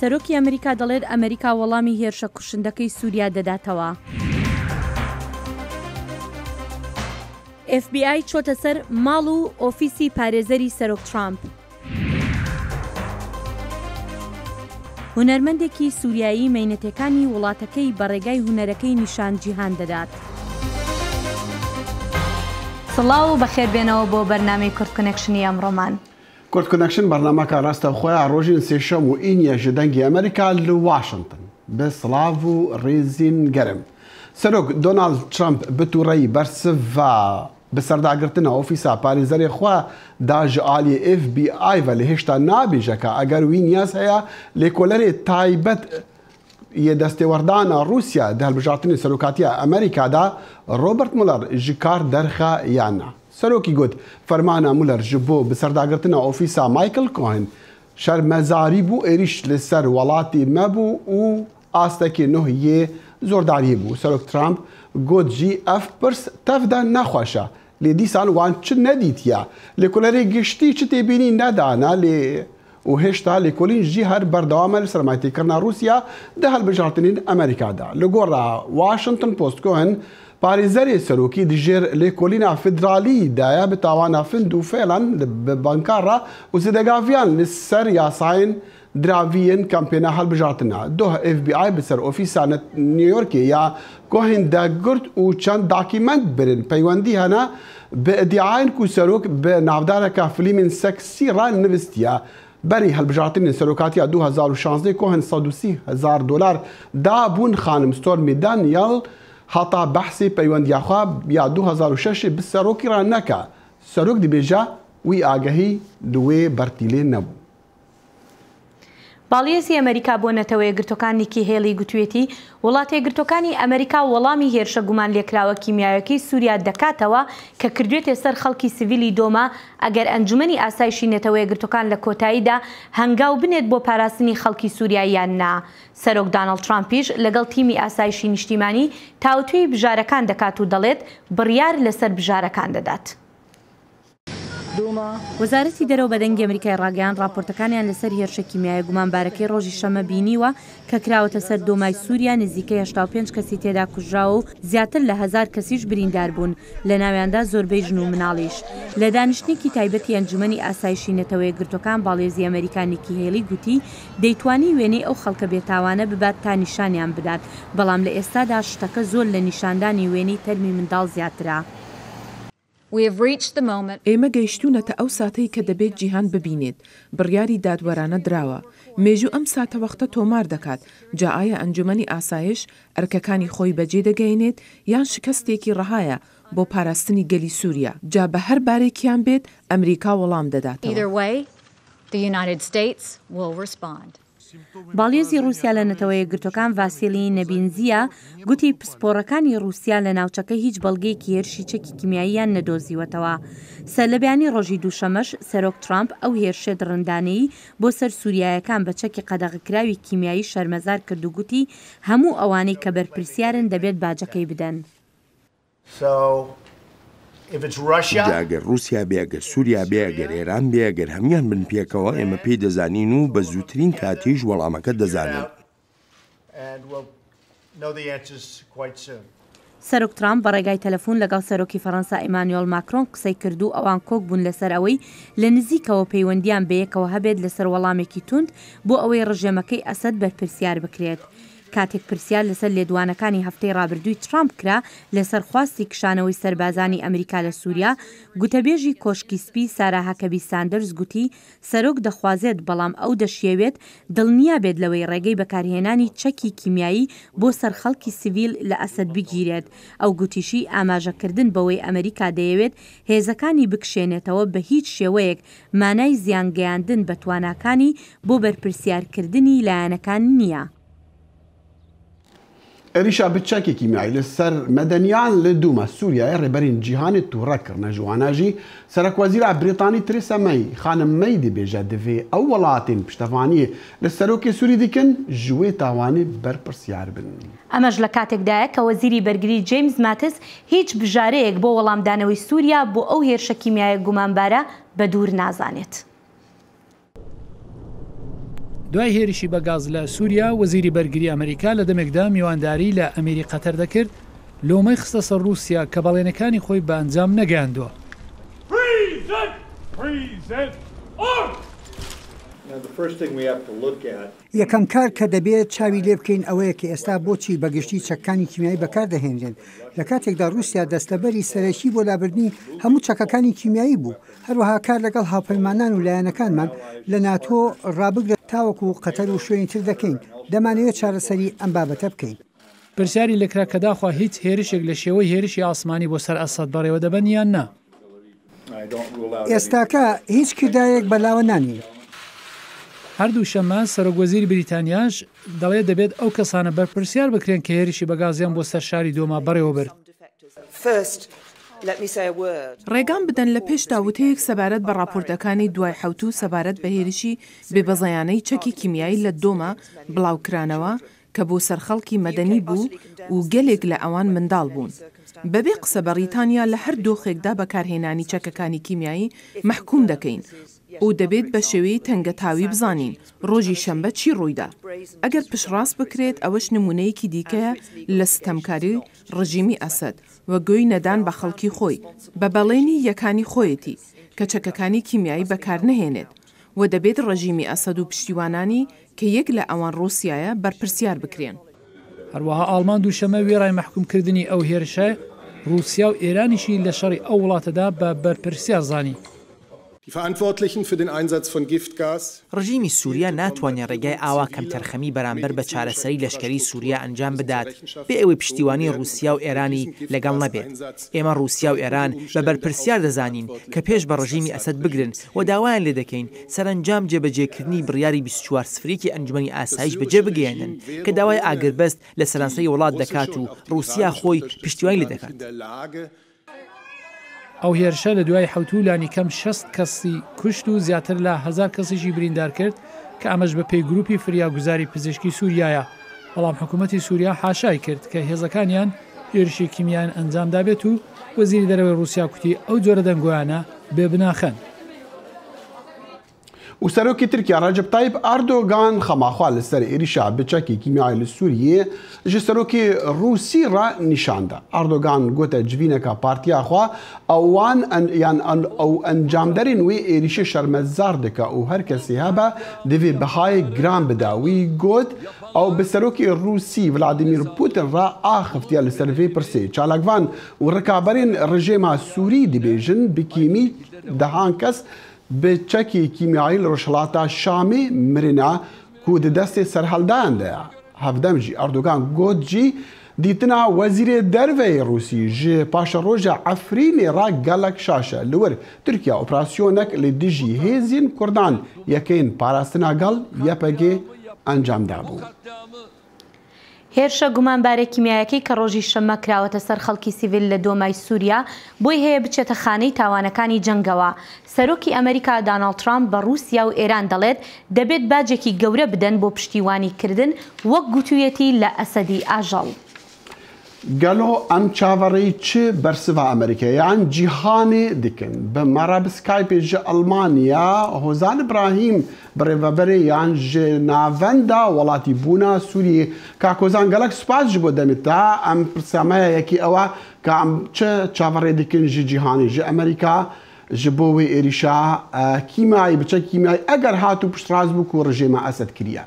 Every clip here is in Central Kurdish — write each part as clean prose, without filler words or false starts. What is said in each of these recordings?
سەرۆکی ئەمریکا دەڵێت ئەمریکا وەڵامی هێرشە کوشندەکەی سووریا دەداتەوە. FBI چۆتە سەر ماڵ و ئۆفیسی پارێزەری سەرۆک ترامپ. هونەرمەندێکی سووریایی مەینەتەکانی وڵاتەکەی بەڕێگای هونەرەکەی نیشان جیهان دەدات. سڵاو و بەخێربێنەوە بۆ بەرنامەی کورد کۆنێکشنی ئەمڕۆمان. کورد کۆنێکشن بەرنامەکە ڕاستە خۆیان ڕۆژین سێشەم و ئینیە ji dengê ئەمریکا li Washington bi silav û rêzên germ. Serok Donald Trump bi tûreyî bersiva bi serdagirtina ofîsa parêzerê xwe da ji aliyê FBI ve li hêşta nabêjeka eger wî niyaz heye lêkolerê taybet yê destêwerdana Rûsya di hilbijartinê serokatiya Amerîka da Robert Mueller ji kar derxe yan na. Serokî got fermana Mueller ji bo bi serdagirtina ofîsa Michael Cohen şermezarî bû êriş li ser welatê me bû û astekê nûh yê zordariyê bû. Serok Trump got jî ev pirs tev de nexweşe. Lê dîsan wan çi nedîtiye. Lêkolerê giştî çi têbînî nedane lê û hêşta lêkolîn jî her berdewam e li sermayetêkirina Rûsya di hilbijartinên Amerîka da. Li gora Washington Post Cohen parêzerê serokî di jêr lêkolîna federalî de ye bi tawana Find û Fêlan bi bankara û zêdegaviyan li ser yasayên draviyên kampêna hilbijartina. Doh FBI bi ser ofîsa New Yorkê ya Cohen de girt û çend dokûment birin peywendî hene bi iddiayên ku serok bi navdareka filîmên seksî re nivistiye. Berî hilbijartinên serokatiya 2016 Cohen $130,000 dabûn xanim Stormy Daniels hata behsê peywendiya xwe ya 2006 bi serokî re neke. Serok dibêje wî agehî li wê bertîlê nebû. باڵیێزی ئەمریکا بۆ نەتەوە یەکگرتوەکانێکی هێڵی گوتوێتی وڵاتە یەکگرتوەکانی ئەمریکا وەڵامی هێرشە گومان لێکراوە کیمیاویەکەی سووریا دەکاتەوە کە کردوێتە سەر خەڵکی سیڤیلی دۆما ئەگەر ئەنجومەنی ئاسایشی نێتەوە یەکگرتوەکان لە کۆتاییدا هەنگاو بنێت بۆ پاراستنی خەڵکی سووریا یان نا. سەرۆک دانەڵد ترامپیش لەگەڵ تیمی ئاسایشی نیشتیمانی تاوتوێی بژارەکان دەکات و دەڵێت بڕیار لەسەر بژارەکان دەدات. وەزارەتی دەرەوە بە دەنگی ئەمریکای ڕاگەیاند راپۆرتەکانیان لەسەر هێرشە کیمیایە گومانبارەکەی ڕۆژی شەمە بینیوە کە کراوەتە سەر دۆمای سووریا نزیکەی 85 کەسی تێدا کوژراوە و زیاتر لە 1000 کەسیش بریندار بوون لە ناویاندا زۆربەی ژن و مناڵیش. لە دانیشتێکی تایبەتی ئەنجومەنی ئاسایشی نێتەوە یەکگرتوەکان باڵێزی ئەمریکانێکی هێڵی گوتی دەیتوانی وێنەی ئەو خەڵکە بێتاوانە ببات تا نیشانیان بدات بەڵام لە ئێستادا شتەکە زۆر لە نیشاندانی وێنەی تەرمی منداڵ زیاترە. ئێمە گەیشتوونەتە ئەو ساتەی کە دەبێت جیهان ببینێت بڕیاری دادوەرانە دراوە. مێژوو ئەم ساتە وەختە تۆمار دەکات جا ئایا ئەنجومەنی ئاسایش ئەرکەکانی خۆی بەجێ دەگەیەنێت یان شکستێکی ڕەهایە بۆ پاراستنی گەلی سووریا. جا بە هەر بارێکیان بێت ئەمریکا وەڵام دەداتەوە. باڵێزی رووسیا لە نەتەوە یەکگرتوەکان ڤاسیلی نەبینزیە گوتی پسپۆڕەکانی رووسیا لە ناوچەکە هیچ بەڵگەیەکی هێرشی چەکی کیمیاییان نەدۆزیوەتەوە. سەر لە بەیانی ڕۆژی دووشەمەش سەرۆک ترامپ ئەو هێرشێت ڕندانەی بۆ سەر سووریایەکان بە چەکی قەدەغەکراوی کیمیایی شەرمەزار کرد و گوتی هەموو ئەوانەی کە بەرپرسیارن دەبێت باجەکەی بدەن. ئەگەر رووسیا بێگەر سووریا بێگەر ئێران بێگەر هەمیان بن پێکەوە ئێمە پێی دەزانین و بە زووترین کاتیش وەڵامەکە دەزانن. سەرۆک ترامپ بە ڕێگای تەلەفۆن لەگەڵ سەرۆکی فەڕەنسا ئیمانوێل ماکرۆن قسەی کرد و ئەوان کۆک بوون لەسەر ئەوەی لە نزیکەوە پەیوەندیان بەیەکەوە هەبێت لەسەر وەڵامێکی توند بۆ ئەوەی ڕژێمەکەی ئەسەد بەرپرسیار بکرێت. کاتێک پرسیار لەسەر لێدوانەکانی هەفتەی ڕابردووی ترامپ کرا لەسەر خواستی کشانەوەی سەربازانی ئەمریکا لە سووریا گوتەبێژی کۆشکی سپی سارا هاکەبی ساندرز گوتی سەرۆک دەخوازێت بەڵام ئەو دەشیەوێت دڵنیا بێت لەوەی ڕێگەی بەکارهێنانی چەکی کیمیایی بۆ سەر خەڵکی سیڤیل لە ئەسەد بگیرێت. ئەو گوتیشی ئاماژەکردن بەوەی ئەمریکا دەیەوێت هێزەکانی بکشێنێتەوە بە هیچ شێوەیەک مانای زیانگەیاندن بە تواناکانی بۆ بەرپرسیارکردنی لایەنەکان نییە. ێریشا بچەکی کیمیایی لەسەر مەدەنیان لە دوومە سووریایە ڕێبەرین جیهانی تووڕەکردنە جواناژی سەرۆکوەزیرە بریتانی تریسا مەی خانم مەی دەبێژە دەوێ ئەو وڵاتین پشتەوانیە لە سەرۆکی سووری دیکن ژوێ تاوانی بەرپرسیار بن. ئەمەش لە کاتێکدایە کە وەزیری بەرگری جیمز ماتس هیچ بژارەیەک بۆ وەڵامدانەوەی سووریا بۆ ئەو هێرشە کیمیایە گومانبارە بە دوور نازانێت. دوای هێرشی بەگاز لە سووریا وەزیری بەرگری ئەمریکا لە دەمێکدا میوانداری لە ئەمێری قەتەر دەکرد لۆمەی خستە سەر رووسیا کە بەڵێنەکانی خۆی بە ئەنجام نەگەیاندووە. یەکەم کار کە دەبێت چاوی لێ بکەین ئەوەیە کە ئێستا بۆچی بەگشتی چەکەکانی کیمیایی بەکاردەهێنرێن لە کاتێکدا رووسیا دەستەبەری سەرەکی بۆ لابردنی هەموو چەکەکانی کیمیایی بوو هەروەها کار لەگەڵ هاوپەیمانان و لایەنەکانمان لە ناتۆ ڕابگرێت تاوەکو قەتەر و شوێنی تر دەکەین دەمانەوێت چارەسەری ئەم بابەتە بکەین. پرسیاری لەکرا کە داخوا هیچ هێرشێک لە شێوەی هێرشی ئاسمانی بۆ سەر ئەسەد بەڕێوە دەبەن یان نا. ئێستاکە هیچ کردایەک بەلاوە نانی. هەردوو شەمە سەرۆکوەزیری بریتانیاش دەڵێت دەبێت ئەو کەسانە بەرپرسیار بکرێن کە هێرشی بەگازیان بۆ سەر شاری دۆما بەڕێوە برد. ڕێگان بدەن لە پێشدا وتەیەک سەبارەت بە راپۆرتەکانی دوای حوت و سەبارەت بە هێرشی بێبەزایانەی چەکی کیمیایی لە دۆما بڵاوکرانەوە کە بۆ سەرخەڵکی مەدەنی بوو و گەلێک لە ئەوان منداڵ بوون. بەبێ قسە بەریتانیا لە هەر دۆخێکدا بەکارهێنانی چەکەکانی کیمیایی محکوم دەکەین و دەبێت بە شێوەی تەنگەتاوی بزانین ڕۆژی شەمبە چی ڕوویدا. ئەگەر پشڕاست بکرێت ئەوەش نمونەیەکی دیکەیە لە ستەمکاری ڕژیمی ئەسەد وە گوێی نەدان بە خەڵکی خۆی بە بەڵێنی یەکانی خۆیەتی کە چەکەکانی کیمیایی بەکار نەهێنێت و دەبێت ڕژیمی ئەسەد و پشتیوانانی کە یەک لە ئەوان ڕۆسیایە بەرپرسیار بکرێن. هەروەها ئاڵمان دووشەمە وێڕای محکومکردنی ئەو هێرشە رووسیا و ئێرانیشی لە شەڕی ئەو وڵاتەدا بە بەرپرسیار زانی. ڕژیمی سووریا ناتوانێت ڕێگای ئاوا کەم تەرخەمی بەرامبەر بە چارەسەری لەشکری سووریا ئەنجام بدات بێ ئەوەی پشتیوانی رووسیا و ئێرانی لەگەڵ نەبێت. ئێمە رووسیا و ئێران بە بەرپرسیار دەزانین کە پێش بە ڕژیمی ئەسەد بگرن و داوایان لێ دەکەین سەرنجام جێبەجێکردنی بڕیاری 24 سفرێکی ئەنجومەنی ئاسایش بەجێ بگەێنن کە داوای ئاگربەست لە سەرانسەری وڵات دەکات و رووسیا خۆی پشتیوانی لێ دەکات. ئەو هێرشە لە دوای حوتولانی کەم 60 کەسی کوشت و زیاتر لە 1000 کەسیشی بریندار کرد کە ئەمەش بە پێی گروپی فریاگوزاری پزیشکی سووریایە. بەڵام حکوومەتی سووریا حاشای کرد کە هێزەکانیان هێرشی کیمیان ئەنجام دابێت و وەزیری دەرەوەی رووسیا کوتی ئەو جۆرە دەنگۆیانە بێبناخەن. و سەرۆکی ترکیا ڕەجەب تایب ئەردۆگان خەماخوا لەسەر ئێریشا بچەکی کیمیایی لە سووریە ji سەرۆکی رووسی ڕ نیشاندا. ئەردۆگان گوتە جوینەکە پارتیاخوا ئەوان یان ئەو ئەنجامدەرین وێ ئێریشە شەرمەزار دکە و هەر کەسی هەبە دەوێ بەهای گران بدا وی گوت ئەو بە سەرۆکی رووسی ڤلادیمیر پوتین ڕ ئاخفتیا لەسەر vê pirsê çalakvan û rikaberên rejêma Sûrî dibêjin bi kîmî dehan kes bi çekî kîmyayî li Rojhilata Şamê mirîna ku di destê serheldayan de ye. Hevdem jî Erdogan got jî dîtina wezîrê derveyê Rûsî ji paşeroja Efrînê ra gelek şaş e. Li wir Tirkiye operasyonek li dijî hêzên Kurdan yekên parastina gel YPG ئەنجام دابوو. هێرشە گومانبارێک کیمیایەکەی کە ڕۆژی شەممە کراوەتە سەر خەڵکی سیڤیل لە دۆمای سووریا بۆی هەیە بچێتە خانەی تاوانەکانی جەنگەوە. سەرۆکی ئەمریکا داناڵد ترامپ بە رووسیا و ئێران دەڵێت دەبێت باجێکی گەورە بدەن بۆ پشتیوانیکردن وەک گوتوویەتی لە ئەسەدی ئاژەڵ. گەلۆ ئەم چاوەڕێی چ بەرسڤە ئەمریکایان جیهانێ dikin. Bi mera bi Skypê ji Almanya Hozan İbrahim bi rêveberê yan ji navenda welatîbûna Sûriyê. Kak Hozan gelek spas ji bo demê te em pirsamaya yekî ew e ka em çi çaverê dikin ji cîhanê ji Amerîka ji bo wê êrîşa kîmayî biçek kîmayî eger hatû piştrast bû ku rejêma Esed kiriye.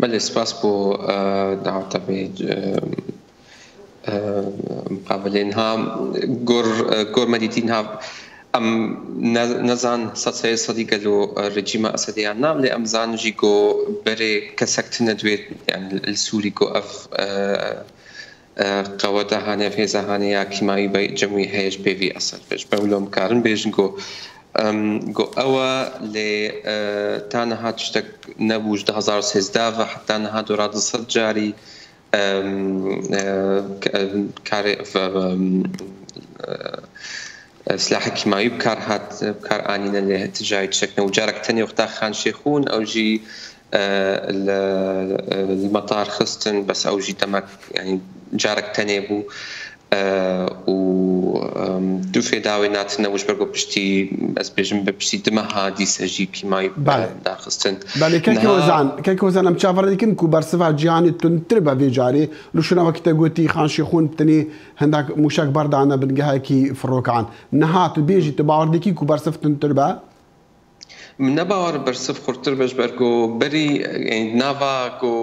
بله سپاس بۆ داواتەبێ مقابلین ها گۆرمەدیتین ها ئەم نەزان سەدی گەلۆ ڕژیمە ئەسەدیان نام لێ ئەم زانژی گۆ بەرێ کەسەکت نەدوێت سووری گۆ ئەف قەوەدە هاانێ هێزە هاانەیە کیمایی بە جەمووی هەیەش پێوی ئەسەد بێش بەولۆم کارن بێژن گۆ ئەوە لێ تا نەهات شتێک نەبووش 2013 و حتا نەهات و ڕادسەد جاری سلاح کیمایی بکار هات بکار ئانینە لێ تجاری چەکنە و جارێک تەنێ وەختا خان شێخون ئەوژی مەتار خستن بەس ئەوژی تەمەک ینی جارێک تەنێ بوو و دوو فێداوی ناتنەوەش بەرگۆ پشتی ئەس بێژم بە پشتی دمەها دیسەژی پیمای داخستن کەکۆزان ئەم چاوەڕێکن و بەرسەفا گیانی تونتر بە بێجارێ لوشنەوەکتە گوتی خانشی خۆن بتنی هەندێک موشک بەردانە بنگەهەکی فڕۆکان نەهات و بێژی تو باوەڕێکی و بەرسەف تونتر بە نەباوەڕ بەرسەف خورتتر بەش بەرگۆ بەری ناوا گۆ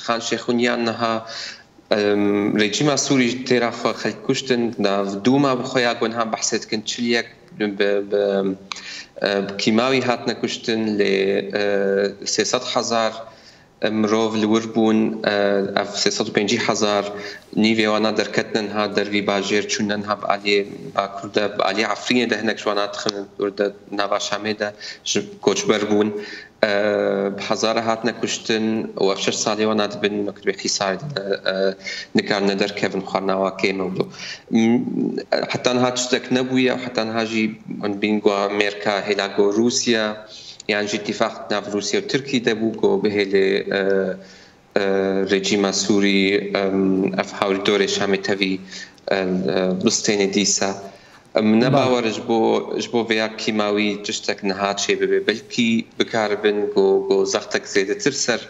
خانشی خونیان نەها رژیما سووری تێراخوا خەڵک کوشتن دووما بخۆیا گوۆنها بەحسێتکن چلیەک کیماوی هاتنە کوشتن لێ 300,000 مرۆڤ لور بوون 350,000 نیڤێوانە دەرکەتنها دەروی باژێر چوونەنها بەعالیێ باکوردە بەعالی عەفرینێ دەهنێک جوانات خنن وردە ناوا شامێدا کۆچبەر بوون هزارە هاتنە کوشتن و 6 ساڵێوە دەبن مەکتوبێکی سار نکارنە دەرکەون خواردناوا کێمەودۆ حتانها تشتێک نەبوویە و حتانهاژی بینگوە ئەمریکا هێلاگۆ رووسیا یانجی اتفاق ناو رووسیا و ترکی دەبوو گۆ بهێلێ رژیما سووری ئەف هاوری دۆرێ شامی تەوی بستێنێ دیسە نەباوەرش بۆ vەیە کیماوی تشتێک نەهات شێ ببێ بەلکی بکاربن گۆ زەختێک زێدەتر سەر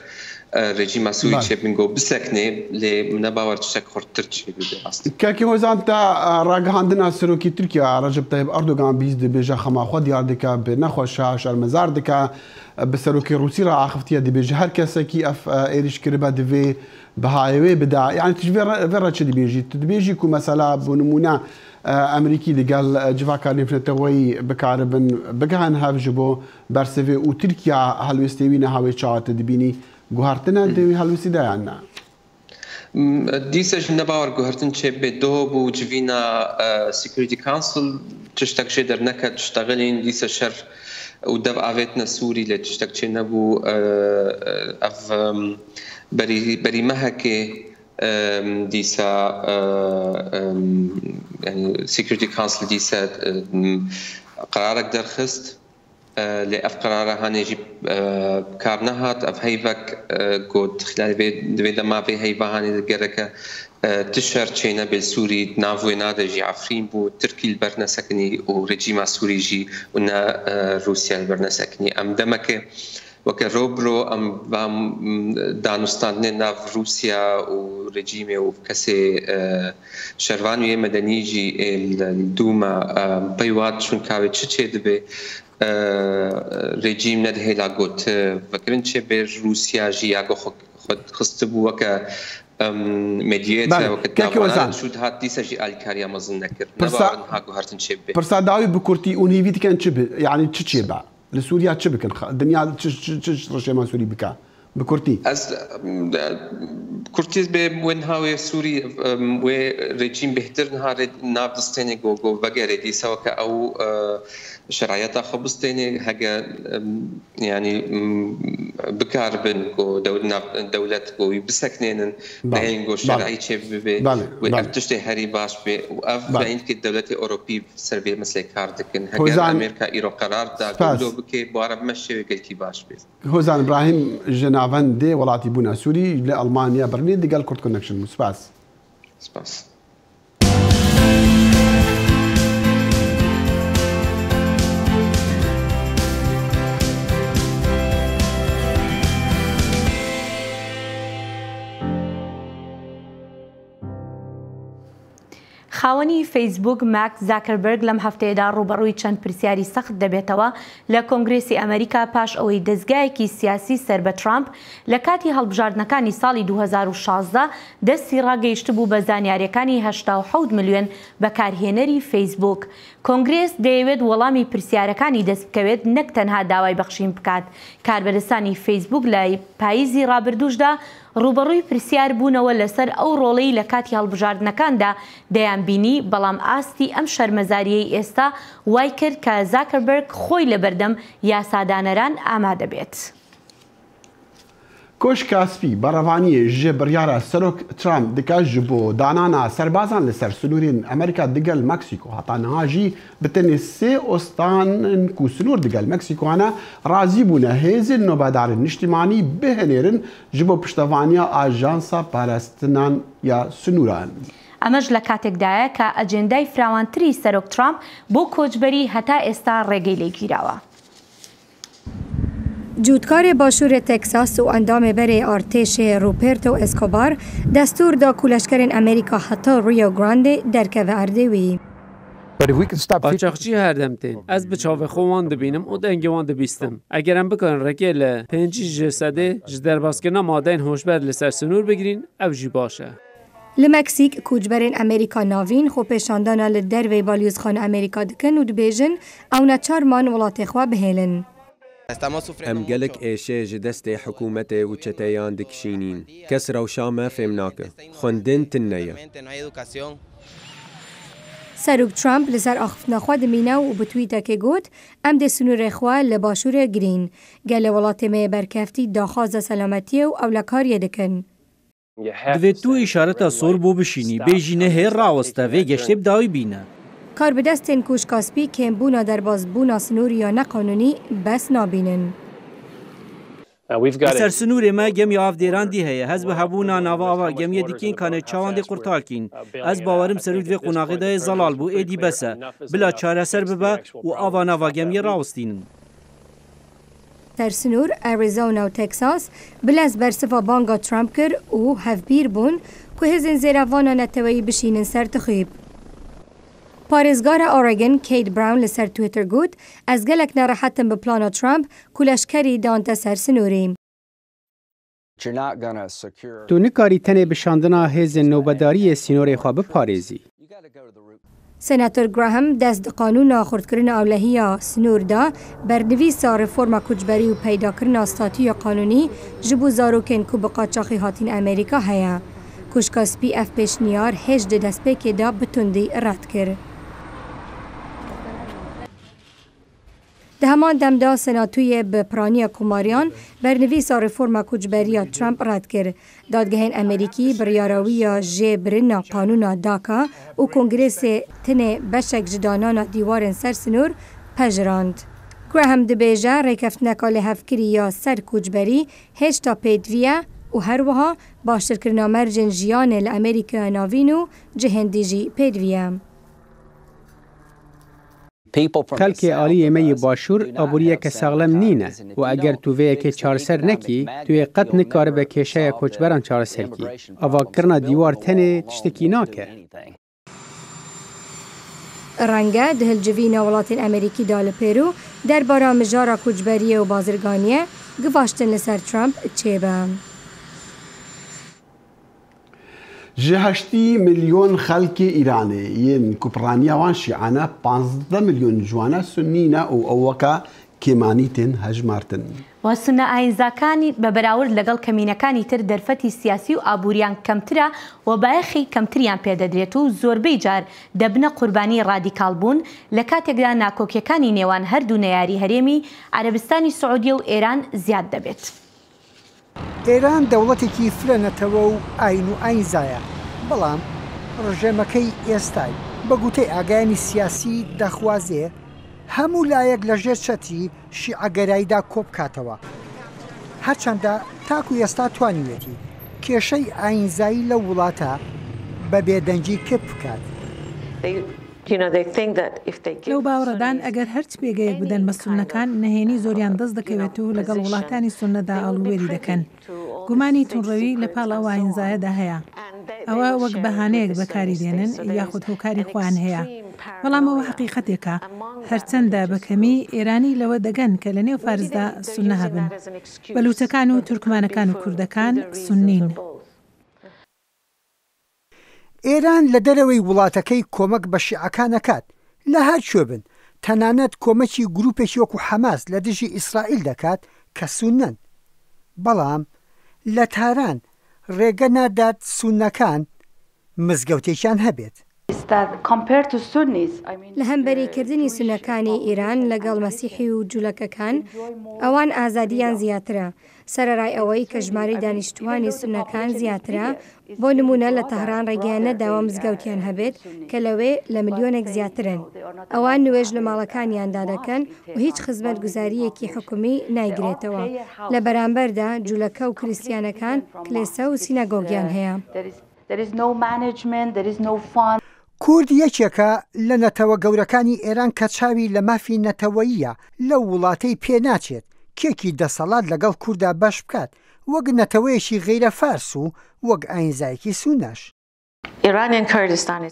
رژیما سووری چێ بن گۆ بسەکنێ لێ نەباوەر تشتێک خورتتر چێ ببێ کاکی هۆزان تا ڕاگەهاندنا سەرۆکی تورکیا ڕەجەب تایب ئەردۆگان بیست دەبێژە خەماخوا دیار دکا بێ نەخۆشە شەرمەزار دکا بە سەرۆکی رووسی ڕاخفتیە دەبێژە هەر کەسێکی ئەف ئێریشکردبە دەوێ بەهایەوێ بدا یعنی تژێڕە چ دەبێژی دەبێژی و مەسەلا بۆ نمونە ئەمریکی لەگەڵ جڤاکار نێفرەتەوەی بکاربن بگەهان هەبژ بۆ بەرسەوێ و تورکیا هەلوێستێوی نەهاوێ چاواتە دەبینی گوهارتنە دەوی هەلووسیدایاننا دیسەش نەباوەڕ گوهرتن چێ بێ دۆ بوو جڤینە سیکوریتی کانسل تشتێک شێ دەرنەکە تشتەغلین دیسە شەر و دەب ئاوێتنە سووری لێ تشتێک چێ نەبوو ئەف بەری مەهەکێ دیسە سیکوریتی کانسل دیسە قرارێک دەرخست لێ ئەف قرارە هەنێژی کار نەهات ئەف هەیڤەک گۆت دەوێت دەماوێ هەیڤەهانی گەرەکە تشەر چێنە بێ سووری ناوێ نادەژی عەفرین بوو ترکی بەرنەسەکنی و رژیما سووریژی و نە رووسیا بەرنەسەکنی ئەم دەمەکە وەکە ڕۆبرۆ ئەم دانوستاندنێ ناو رووسیا و رژیمێ و کەسێ شەروانویێ مەدەنیژی دوومە پەیوات چون کاوێ چ چێ دەبێ رژیم نەدهێلا گوت وەکردن چێ بێ رووسیا ژی یاگۆ خۆت خستە بوو وەکە مدیێتە شود هات دیسەژی ئالیکاریا مەزن نەکرد هاگو هەرتن چێ بێ پرسا داوی بکورتی و نیوی دیکەن چ یعنی چ چێ بە لە سووریا چ بکەن دنیا ڕژێمان سووری بکە بکورتی کورتیز بێ وێن هاوێ سووری وێ رژیم بهتر هارێ نابستێنێ گۆ بەگەرێ دیسەوەکە ئەو شرایەتا خەبستێنێ هەگە ینی بکاربن گۆ دەولەت گۆی بسەکنێنن بەهێن گۆ شەرعی چێ ببێ ئەف تشتێ هەری باش بێ و ئەف بەینکە دەولەتی ئۆروپی سەر بێ مەسلێ کار دەکەن هەگەر ئەمریکا ئیرۆ قەراردا گۆ بکێ بوارە بمە شێوێگەلکی باش بێت هۆزان ئیبراهیم ژناڤەندێ وڵاتی بوونا سووری لە ئەڵمانیا بڕنێ دیگەل کورد کۆنەکشن سپاس سپاس خاوەنی فەیسبوک ماک زاکربرگ لەم هەفتەیەدا ڕوبەڕووی چەند پرسیاری سەخت دەبێتەوە لە کۆنگرێسی ئەمریکا پاش ئەوەی دەستگایەکی سیاسی سەر بە ترامپ لە کاتی هەڵبژاردنەکانی ساڵی 2016 دەستی ڕاگەیشت بوو بە زانیاریەکانی 87 ملیۆن بەکارهێنەری فەیسبوک. کۆنگرێس دەیەوێت وەڵامی پرسیارەکانی دەست بکەوێت نەک تەنها داوای بەخشین بکات. کاربەرستانی فەیسبوک لە پاییزی ڕابردووشدا ڕوبەڕووی پرسیار بوونەوە لەسەر ئەو ڕۆڵەی لە کاتی هەڵبژاردنەکاندا دەیانبینی، بەڵام ئاستی ئەم شەرمەزاریەی ئێستا وای کرد کە زاکربرگ خۆی لە بەردەم یاسادانەران ئامادە بێت. کۆش کاسپی بەڕەوانیە ژێ بڕیارە سەرۆک ترامپ دکات ji بۆ دانانا سەربازان لەسەر سنوورên ئەمریکا diگەل مەکسیکۆ هەتانەها بتنێ سێ ئۆستانن و سنوور diگەل مەکسیکۆانە رازی بوونە هێزên نۆبەدارên نیشتیمانی بهێنێرن ji بۆ پشتەوانیە ئاژانسا پاراستنان یا سنووران. ئەمەش لە کاتێکدایە کە ئەجێندای فراوانتری سەرۆک ترامپ بۆ کۆچبەری هەتا ئێستا ڕێگەی لێگیراوە. جوودکارê Başûrê Texas û endamêberê artêşê Roberto Escobar destûr da ku leşkerên Amerîka heta Rio Grande derkeve erdê wî. قاچاقچی هەردەم تێن ئەس bi çavexwewan dibînim û dengê wan dibîstim. Eger em bikin rekê li 5 ji sedê ji derbaskirina madeyên hoşber li ser sinûr bigirîn ev jî baş e. Li Meksîk kûçberên Amerîka navîn xwepêşandana li dervê balyozxana Amerîka dikin û dibêjin ew neçar man welatê xwe bihêlin. Em gelek êşê ji destê hikûmetê û çeteyan dikişînîn. Kes rewşa me fêm nake. Xwendin tin neye. Serok Trump li ser axiftina xwe dimîne û bi twîtekê got em dê sinûrê xwe li Başûrê girîn. Gelê welatê me berkeftî daxwaza selametiyê û ewlekariyê dikin. Divê tu îşareta sor bû bişînî, bêjîne hêr raweste vê geştê bi dawî bîne. Kar bi destên kuşkaspî kêmbûna derbasbûna sinûrî ya neqanûnî bes nabînin. Ser sinûrê me gemiya avdêrandî heye. Ez bi hebûna nava ava gemiye dikên kanê çawan dê qurtarkîn. Ez bawerim serût vê qûnaxê de zelal bû êdî bes e. Bila çareser bibe û ava nava gemiye rawistînin. Sersinûr Arizona û Texas bilez bersiva banga Trump kir û hevbîr bûn ku hêzên zêrevana neteweyî bişînin ser tixîb. Parêzgara Oregon Kate Brown li ser Twitter got ez gelek nerehetim bi plana Trump ku leşkerî dante ser sinûrê. Tu nikarî tenê bişandina hêzên navbedariyê sînorê xwe biparêzî. Senatör Graham dest di qanûna xurtkirina ewlehiya sinûr da bernivîsa reforma koçberî û peydakirina statûya qanûnî ji bo zarokên ku bi qaçaxî hatin Amerîka heye. Kuşkaspî ev pêşniyar hêj di destpêkê da bi tundî red kir. Di heman demda senatûyê bi piraniya komariyan bernivîsa reforma koçberiya Trump red kir. Dadgehên Amerîkî biryarawiya jê birina qanûna DACA û Kongrêsê tinê beşek ji danana dîwarên ser sinûr pejirand. Graham dibêje rêkeftineka lêhevkirî ya ser koçberî hêj ta pêdiviye û her wiha baştirkirina mercên jiyanê li Amerîkaya navîn û cihêndî jî pêdiviye. Xelkê aliyê me yê başûr aboriyeke saxlem nîne û eger tu vê yekê çareser nekî, tu yê qet nikaribe kêşeya koçberan çareserkî. Avakirina dîwar tenê tiştekî nake. Renge di hilcivîna welatên Amerîkî da li Pêrû derbara mijara koçberiyê û bazirganiyê givaştin li ser Trump çêbe. Ji 8 milyon xelkê Îranê yên ku piraniya wan şîane 15 milyon ciwana Sunnî ne û ew weka kêmanî tên hejmartin. وسنە ئاینزاکانی بە بەراورد لەگەڵ کەمینەکانی تر دەرفەتی سیاسی و ئابووریان کەمترە و بایەخی کەمتریان پێدەدرێت و زۆربەی جار دەبنە قوربانی ڕادیکاڵ بوون لە کاتێکدا ناکۆکیەکانی نێوان هەردوو نەیاری هەرێمی عەرەبستانی سعودیە و ئێران زیاد دەبێت. ئێران دەوڵەتێکی فرەنەتەوە و ئاین و ئاینزایە، بەڵام ڕژێمەکەی ئێستای بە گوتەی ئاگایانی سیاسی دەخوازێ هەموو لایەک لەژێر چەتری شیعەگەراییدا کۆبکاتەوە، هەرچەندە تاکو ئێستا توانیوێتی کێشەی ئاینزایی لە وڵاتە بە بێدەنگی کپ بکات. لەو باوەڕەدان ئەگەر هەرچ پێگەیەک بدەن بە سونەکان نەهێنی زۆریان دەست دەکەوێت و لەگەڵ وڵاتانی سونەدا ئاڵوێری دەکەن. گومانی تونڕەوی لە پاڵ ئەو ئاینزایەدا هەیە. ئەوە وەک بەهانەیەک بەکاری دێنن یاخود هۆکاری خۆیان هەیە. بەڵام ئەوە حەقیقەتێکە هەرچەندە بەکەمی ئێرانی لەوە دەگەن کە لە نێو فارزدا سونە هەبن. بەلوچەکان و تورکمانەکان و کوردەکان سونین. ئێران لە دەرەوەی وڵاتەکەی کۆمەک بە شیعەکانەکات لە هەر کوێ بن، تەنانەت کۆمەکی گروپێکی وەکو حەماس لە دژی ئیسرائیل دەکات کە سونەن. بەڵام لە تاران ڕێگە نادات سونەکان مزگەوتێکیان هەبێت. لە هەمبەریکردنی سونەکانی ئیران لەگەڵ مەسیحی و جوولەکەکان ئەوان ئازادیان زیاترە. سەرەڕای ئەوەی کە ژمارەی دانیشتوانی سونەکان زیاترە، بۆ نمونە لە تەهران ڕێگەیان نەداوە مزگەوتیان هەبێت کە لەوێ لە ملیۆنێک زیاترن. ئەوان نوێژ لە ماڵەکانیاندا دەکەن و هیچ خزمەت گوزاریەکی حکومی نایگرێتەوە. لە بەرامبەردا جوولەکە و کریسیانەکان کلێسە و سینەگۆگیان هەیە. کورد یەکێکە لە نەتەوە گەورەکانی ئێران کە چاوی لە مافی نەتەوەییە لەو وڵاتەی پێ ناچێت کێکی دەسەڵات لەگەڵ کووردا بەش بکات وەک نەتەوەیەکی غەیرە فارس و وەک ئاینزایەکی سوناش.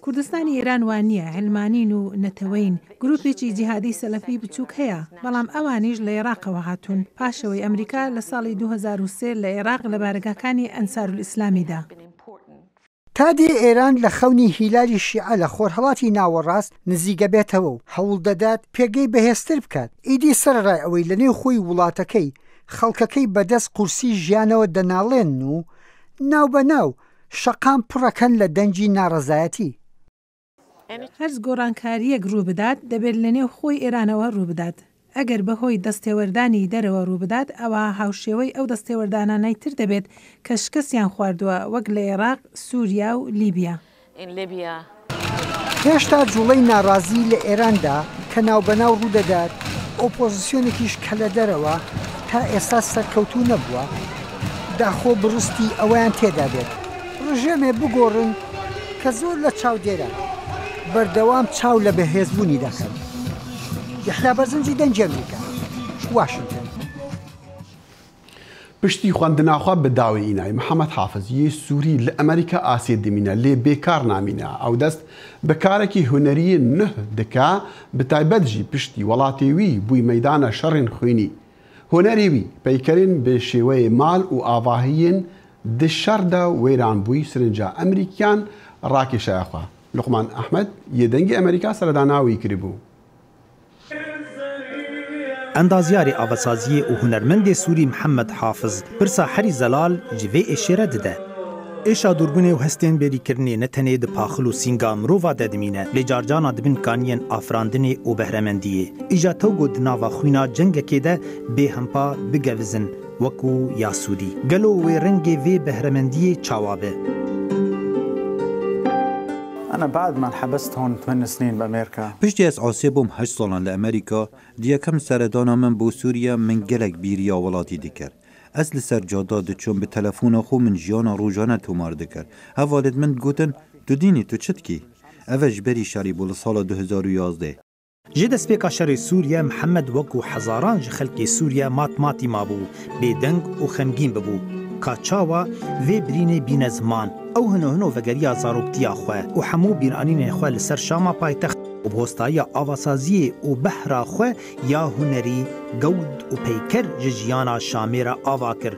کوردستانی ئێران وانە هەلمانین و نەتەوەین گروپێکی جیهادی سەلەفی بچووک هەیە بەڵام ئەوانیش لە عێراقەوە هاتوون پاشەوەی ئەمریکا لە ساڵی 2003 لە عێراق لە بارگاکانی ئەنسارولئیسلامیدا. تا دێ ئێران لە خەونی هیلالی شیعە لە خۆرهەڵاتی ناوەڕاست نزیگە بێتەوە و هەوڵ دەدات پێگەی بەهێزتر بکات ئیدی سەرڕای ئەوەی لە نێو خۆی وڵاتەکەی خەڵکەکەی بەدەست قورسی ژیانەوە دەناڵێن و ناو بە ناو شەقام پڕەکەن لە دەنجی ناڕەزایەتی. هەرز گۆڕانکاریەک ڕوو بدات دەبێت لە نێو خۆی ئێرانەوە ڕوو بدات. ئەگەر بەهۆی دەستێوەردانی دەرەوە ڕوو بدات ئەوە هاوشێوەی ئەو دەستێوەردانانەی تر دەبێت کە شکستیان خواردووە وەک لە عێراق، سووریا و لیبیا. هێشتا جوڵەی ناڕازی لە ئێراندا کە ناوبەناو ڕوو دەدات ئۆپۆزیسیۆنێکیش کە لە دەرەوە تا ئێستا سەرکەوتوو نەبووە داخۆ بڕستی ئەویان تێدا بێت ڕژێمێ بگۆڕن کە زۆر لە چاودێرە بەردەوام چاو لە بەهێزبوونی دەکەن. یحیا بەرزنجی دەنجی ئەمریکا واشنگتن. پشتی خواندناخوا بە داوای ئینای محەممەد حافز یە سووری لە ئەمریکا ئاسێ دمینە لێ بێکار نامینە ئەو دەست بەکارێکی هوەری نه دکا بتایبەتژی پشتی وڵاتێوی بووی مەدانە شەڕین خوێنی هۆنەریوی پەیکەرین بە شێوەیە مال و ئاواهیین دشەردا وێران بووی سرنجە ئەمریکیان ڕاکێشایخوا لوقمان ئەحمەد یە دەنگی ئەمریکا سەرداناوی کردبوو. اندازیاری آواسازی و هنرمند سوری محمد حافظ پرسا حری زلال جوی اشاره دده. ایشا دوربونه و هستین بری کرنی نتنه ده پاخل و سینگا مروفا ددمینه لجارجانا دبن کانین آفراندنی و بهرمندیه. ایجا توگو دناوا خوینا جنگ که ده به همپا بگوزن وکو یاسودی. گلو و رنگ وی بهرمندیه چاوابه. أنا بعد ما انحبست هون 8 سنين بأمريكا. پشتی از عاصبم 8 سالان لأمریکا دیکم سردانا من بو سوریا من گلک بیریا ولاتی دکر. از لسر جادا دچون به تلفون خو من جیانا روزانه تومار دکر. هوالد من گوتن تو دینی تو چت کی؟ اوج بری شری بول سال 2011. جد سپیکا شر سوریا محمد وکو هزاران خلق سوریا ماتی مابو بدنگ و خمگین ببو. کاچاوا وی برینه بین زمان او هنو وگریا زاروکتیا خواه و همو بیرانین خواه لسر شاما پایتخت و بهستایی آواسازی و بحرا خواه یا هنری گود و پیکر ججیانا شامیر آوا کر.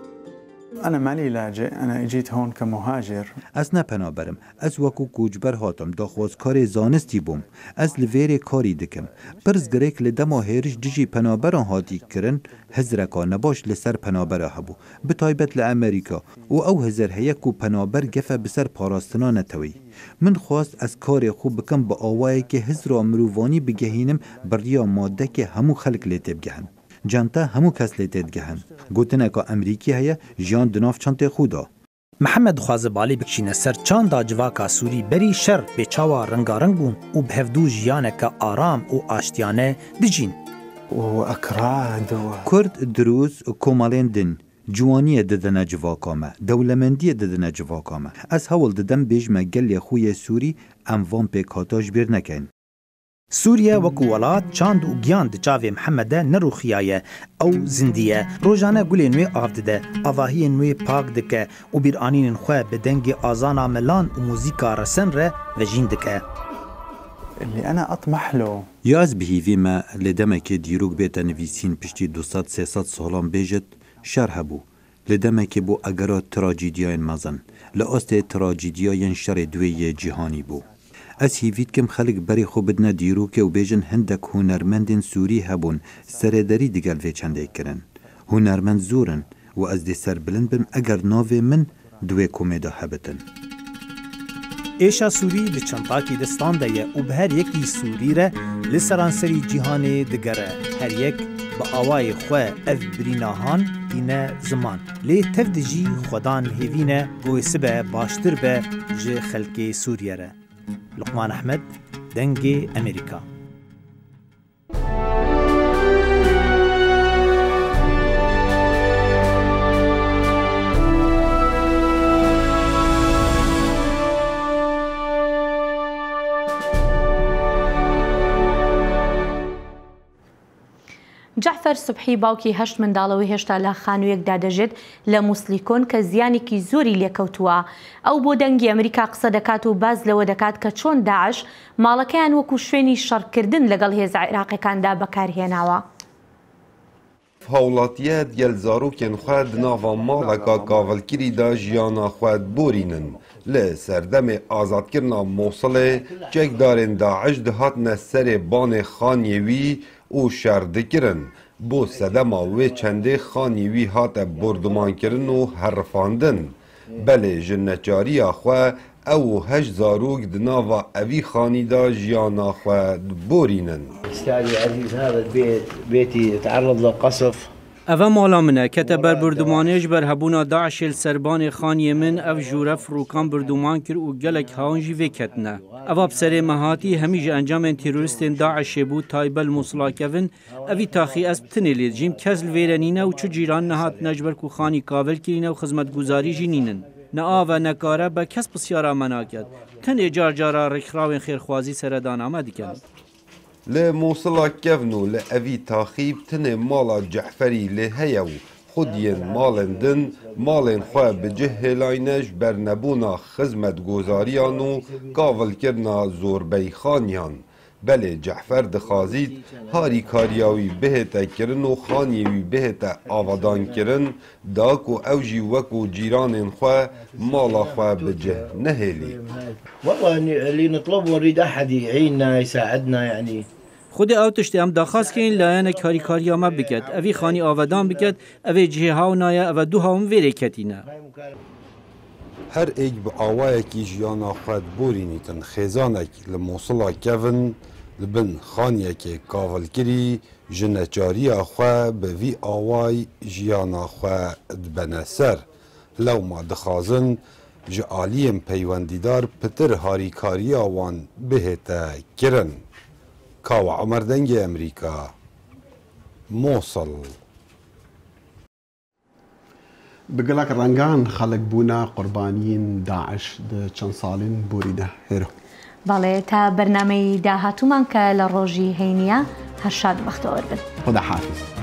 أنا ماني لاجئ، أنا اجيت هون كمهاجر. از نپنا برم، از وکو کوچبر هاتم داخواز کار زانستی بوم، از لویر کاری دکم. پرز گریک لدما هیرش دیجی پنابران هاتی کرن، هزرکا نباش لسر پنابره هبو، بتایبت لامریکا، و او هزر هیکو پنابر گفه بسر پاراستنا نتوی. من خواست از کار خوب بکم با آوایی که هزرا مروانی بگهینم بریا ماده که همو خلق لیتب گهن. جانتا همو کس لیتید گهن گوتنه که امریکی هیا جان دناف چانت خودا. محمد خوازبالی بکشینه سر چاندا جواکا سوری بری شر به چاوا رنگارنگ بون و بهفدو جیانه که آرام و آشتیانه دجین. و اکراد کرد دروز کومالین دن جوانی ددنه جواکامه دولمندی ددنه جواکامه از هول ددم بیجمه گل خوی سوری اموان پی کاتاج بیر نکن. سوریا وکو ولات چاند و گیان دچاوی محمد نروخیایه او زندیه روزانه گلی نوی آفده آواهی نوی پاک دکه و بیرانین خواه بدنگ آزانا ملان و موزیکا رسن ره و جین دکه. اللي أنا أطمح له یاز بهیوی ما لدمک دیروگ بیت نویسین پشتی 200-300 سالان بیجت شرح بو لدمک بو اگرات تراجیدیاین مزن لأست تراجیدیاین شر دوی جهانی بو. از هیوید کم خلق بری خوب بدنا دیرو که و بیجن هندک هنرمندین سوری هبون سرداری دیگل وی چنده کرن. هنرمند زورن و از دی سر بلند بم اگر ناوی من دوی کومیدا هبتن. ایشا سوری به چندتاکی دستان دایه و به هر یکی سوری ره لسرانسری جهان دگره هر یک با آوای خواه اف بریناهان اینه زمان لی تفدجی خودان هیوینه گوی سبه باشتر به جه خلق سوریه ره. لقمان احمد دنگ امریکا. جەعفەر سوبحی باوکی 8 منداڵەوەی هێشتا لە خانوویەکدا دەژێت لە موسلیکۆن کە زیانێکی زۆری لێکەوتووە. ئەو بۆ دەنگی ئەمریکا قسە دەکات و باز لەوە دەکات کە چۆن داعش ماڵەکەیان وەکو شوێنی شەڕکردن لەگەڵ هێزە عێراقیەکاندا بەکارهێناوە. هاوڵاتیە دیەل زارۆکێن خوا di nava maleka gavelkirî de jiyana xwe borînin. Li serdemê azadkirina Mosulê çekdarên Daeş dihatine serê banê xaniyê wî û şer dikirin. Bo sedema wê çendê xaniyê wî hate bordumankirin û herifandin. Belê ji neçariya xwe ew û 8 zarok di nava evî xanî de jiyana xwe borînin. ئەڤە ماڵا منە کەتە بەر بردومانێژ بەرهەبوونا داعشێل سەربانێ خانیە من ئەو ژوورە فڕوکان بردومان کرد و gelek hawan jî vê ketine. Eva serê mehatî hemî ji encamên terorîstên Daişê bû taybel Mosulakevin evî taxî ez tinê lê dijîm kes li vê re nîne û çi cîran nehatine ji ber ku xanî kavel kirîne û xizmetguzarî jî nînin. Ne ava nekare be kes pisyara me naket. Tenê car cara rêxrawên xêrxwazî seredana me dikin. Li Mosula kevn û li evî taxîb tinê mala Ceferî lê heye û xudiyên malên din malên xwe bi cih hêlayne ji ber nebûna xizmetgozariyan û gavilkirina zorbeyxaniyan. Belê Cefer dixwazît harîkariya wî bihête kirin û xaniyê wî bihête avadankirin da ku ew jî wekû cîranên xwe mala xwe bi cih nehêlî. خودê ew tiştê em daxwaz kirin layanek harîkariya me biket. Evî xanî avedan biket, evê cihê haw naye ev du hawin vê rê ketîne. Her êk bi awayekî jiyana xwe borînîtin xêzanek li Mosula kevin li bin xaniyekê kavilkirî ji neçariya xwe bi vî away jiyana xwe dibene ser. Lewma dixwazin ji aliyên peywendîdar pitir harîkariya wan bihête kirin. Kawa Amerdengê Emerîka, Mosul. بگەلک ڕەنگان خەڵک بوونا قوربانیین داعش چەند ساڵین بورینە هێرە. بەڵێ تا بەرنامەی داهاتوومان کە لە ڕۆژی هەینیە هەر شاد بەختەوە بن. خدا حافظ.